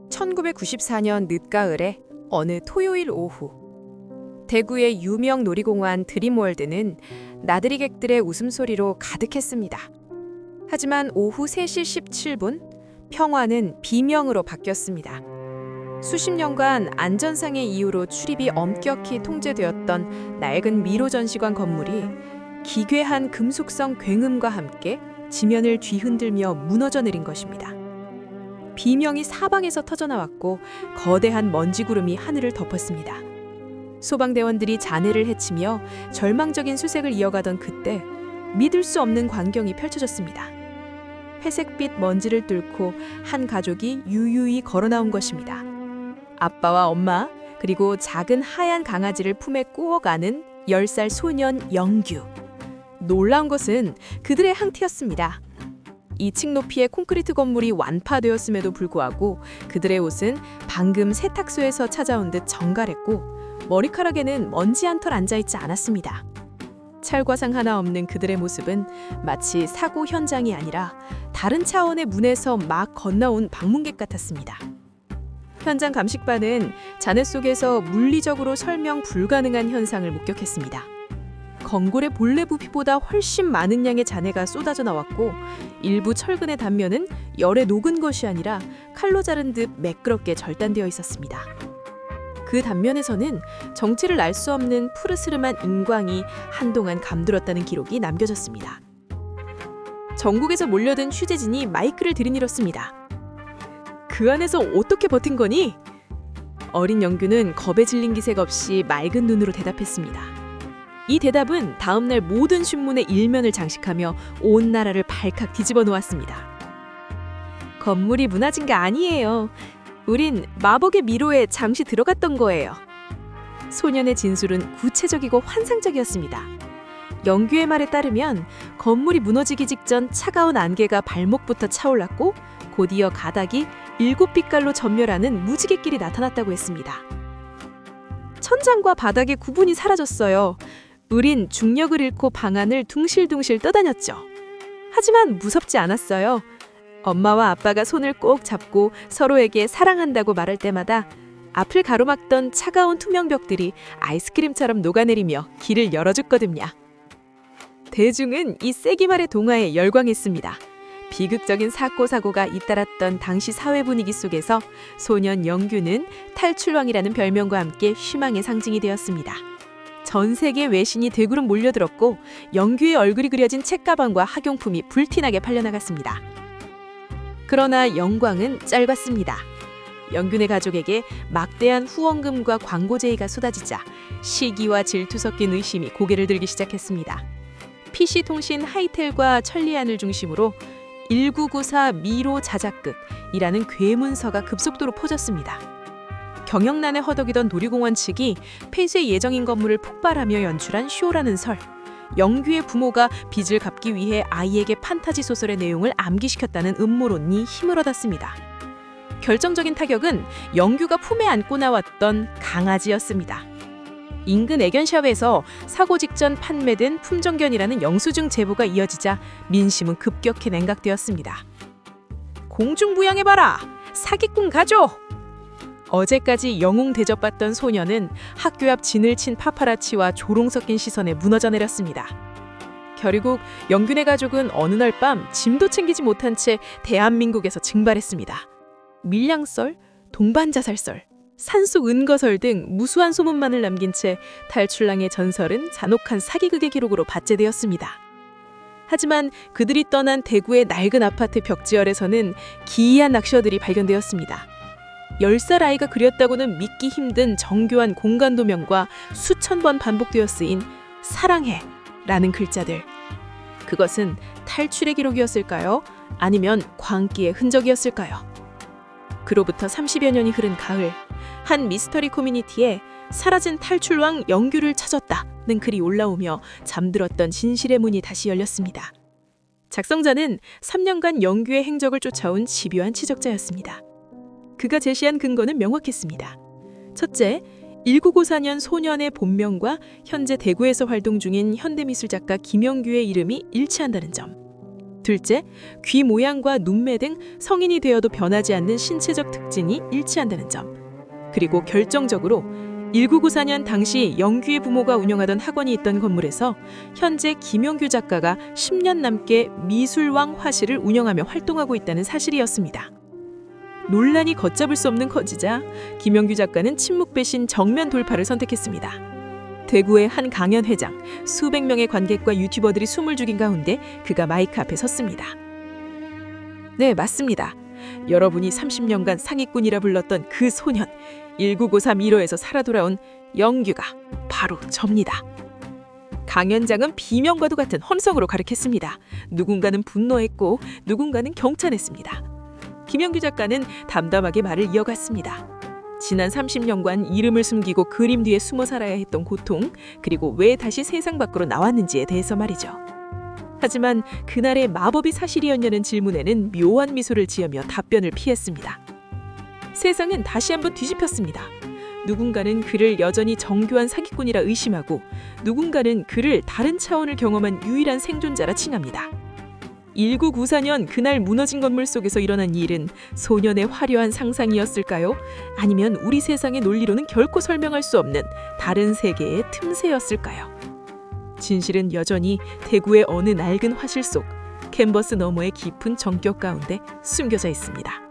1994년 늦가을에 어느 토요일 오후, 대구의 유명 놀이공원 드림월드는 나들이객들의 웃음소리로 가득했습니다. 하지만 오후 3시 17분 평화는 비명으로 바뀌었습니다. 수십 년간 안전상의 이유로 출입이 엄격히 통제되었던 낡은 미로 전시관 건물이 기괴한 금속성 굉음과 함께 지면을 뒤흔들며 무너져 내린 것입니다. 비명이 사방에서 터져나왔고 거대한 먼지 구름이 하늘을 덮었습니다. 소방대원들이 잔해를 헤치며 절망적인 수색을 이어가던 그때 믿을 수 없는 광경이 펼쳐졌습니다. 회색빛 먼지를 뚫고 한 가족이 유유히 걸어 나온 것입니다. 아빠와 엄마, 그리고 작은 하얀 강아지를 품에 꾸어가는 10살 소년 영규. 놀라운 것은 그들의 항티였습니다. 2층 높이의 콘크리트 건물이 완파되었음에도 불구하고 그들의 옷은 방금 세탁소에서 찾아온 듯 정갈했고 머리카락에는 먼지 한 털 앉아있지 않았습니다. 찰과상 하나 없는 그들의 모습은 마치 사고 현장이 아니라 다른 차원의 문에서 막 건너온 방문객 같았습니다. 현장 감식반은 잔해 속에서 물리적으로 설명 불가능한 현상을 목격했습니다. 건골의 본래 부피보다 훨씬 많은 양의 잔해가 쏟아져 나왔고 일부 철근의 단면은 열에 녹은 것이 아니라 칼로 자른 듯 매끄럽게 절단되어 있었습니다. 그 단면에서는 정체를 알 수 없는 푸르스름한 인광이 한동안 감돌았다는 기록이 남겨졌습니다. 전국에서 몰려든 취재진이 마이크를 들이밀었습니다. 그 안에서 어떻게 버틴 거니? 어린 영규는 겁에 질린 기색 없이 맑은 눈으로 대답했습니다. 이 대답은 다음날 모든 신문의 일면을 장식하며 온 나라를 발칵 뒤집어 놓았습니다. 건물이 무너진 게 아니에요. 우린 마법의 미로에 잠시 들어갔던 거예요. 소년의 진술은 구체적이고 환상적이었습니다. 영규의 말에 따르면 건물이 무너지기 직전 차가운 안개가 발목부터 차올랐고 곧이어 가닥이 7빛깔로 전멸하는 무지갯길이 나타났다고 했습니다. 천장과 바닥의 구분이 사라졌어요. 우린 중력을 잃고 방안을 둥실둥실 떠다녔죠. 하지만 무섭지 않았어요. 엄마와 아빠가 손을 꼭 잡고 서로에게 사랑한다고 말할 때마다 앞을 가로막던 차가운 투명 벽들이 아이스크림처럼 녹아내리며 길을 열어줬거든요. 대중은 이 세기말의 동화에 열광했습니다. 비극적인 사고가 잇따랐던 당시 사회 분위기 속에서 소년 영규는 탈출왕이라는 별명과 함께 희망의 상징이 되었습니다. 전 세계 외신이 대구름 몰려들었고 영규의 얼굴이 그려진 책가방과 학용품이 불티나게 팔려나갔습니다. 그러나 영광은 짧았습니다. 영균의 가족에게 막대한 후원금과 광고 제의가 쏟아지자 시기와 질투 섞인 의심이 고개를 들기 시작했습니다. PC통신 하이텔과 천리안을 중심으로 1994 미로 자작극이라는 괴문서가 급속도로 퍼졌습니다. 경영난에 허덕이던 놀이공원 측이 폐쇄 예정인 건물을 폭발하며 연출한 쇼라는 설, 영규의 부모가 빚을 갚기 위해 아이에게 판타지 소설의 내용을 암기시켰다는 음모론이 힘을 얻었습니다. 결정적인 타격은 영규가 품에 안고 나왔던 강아지였습니다. 인근 애견샵에서 사고 직전 판매된 품종견이라는 영수증 제보가 이어지자 민심은 급격히 냉각되었습니다. 공중부양해봐라! 사기꾼 가족! 어제까지 영웅 대접받던 소녀는 학교 앞 진을 친 파파라치와 조롱 섞인 시선에 무너져 내렸습니다. 결국 영균의 가족은 어느 날 밤 짐도 챙기지 못한 채 대한민국에서 증발했습니다. 밀양썰, 동반자살설, 산속 은거설 등 무수한 소문만을 남긴 채 탈출랑의 전설은 잔혹한 사기극의 기록으로 받제되었습니다. 하지만 그들이 떠난 대구의 낡은 아파트 벽지열에서는 기이한 낚셔들이 발견되었습니다. 10살 아이가 그렸다고는 믿기 힘든 정교한 공간 도면과 수천 번 반복되어 쓰인 사랑해 라는 글자들. 그것은 탈출의 기록이었을까요? 아니면 광기의 흔적이었을까요? 그로부터 30여 년이 흐른 가을, 한 미스터리 커뮤니티에 사라진 탈출왕 영규를 찾았다는 글이 올라오며 잠들었던 진실의 문이 다시 열렸습니다. 작성자는 3년간 영규의 행적을 쫓아온 집요한 지적자였습니다. 그가 제시한 근거는 명확했습니다. 첫째, 1994년 소년의 본명과 현재 대구에서 활동 중인 현대미술작가 김영규의 이름이 일치한다는 점. 둘째, 귀 모양과 눈매 등 성인이 되어도 변하지 않는 신체적 특징이 일치한다는 점. 그리고 결정적으로 1994년 당시 영규의 부모가 운영하던 학원이 있던 건물에서 현재 김영규 작가가 10년 남게 미술왕 화실을 운영하며 활동하고 있다는 사실이었습니다. 논란이 걷잡을 수 없는 커지자 김영규 작가는 침묵 배신 정면 돌파를 선택했습니다. 대구의 한 강연 회장, 수백 명의 관객과 유튜버들이 숨을 죽인 가운데 그가 마이크 앞에 섰습니다. 네, 맞습니다. 여러분이 30년간 상위꾼이라 불렀던 그 소년, 1993 1호에서 살아 돌아온 영규가 바로 접니다. 강연장은 비명과도 같은 혼성으로 가득했습니다. 누군가는 분노했고 누군가는 경탄했습니다. 김영규 작가는 담담하게 말을 이어갔습니다. 지난 30년간 이름을 숨기고 그림 뒤에 숨어 살아야 했던 고통, 그리고 왜 다시 세상 밖으로 나왔는지에 대해서 말이죠. 하지만 그날의 마법이 사실이었냐는 질문에는 묘한 미소를 지으며 답변을 피했습니다. 세상은 다시 한번 뒤집혔습니다. 누군가는 그를 여전히 정교한 사기꾼이라 의심하고 누군가는 그를 다른 차원을 경험한 유일한 생존자라 칭합니다. 1994년 그날 무너진 건물 속에서 일어난 일은 소년의 화려한 상상이었을까요? 아니면 우리 세상의 논리로는 결코 설명할 수 없는 다른 세계의 틈새였을까요? 진실은 여전히 대구의 어느 낡은 화실 속 캔버스 너머의 깊은 정격 가운데 숨겨져 있습니다.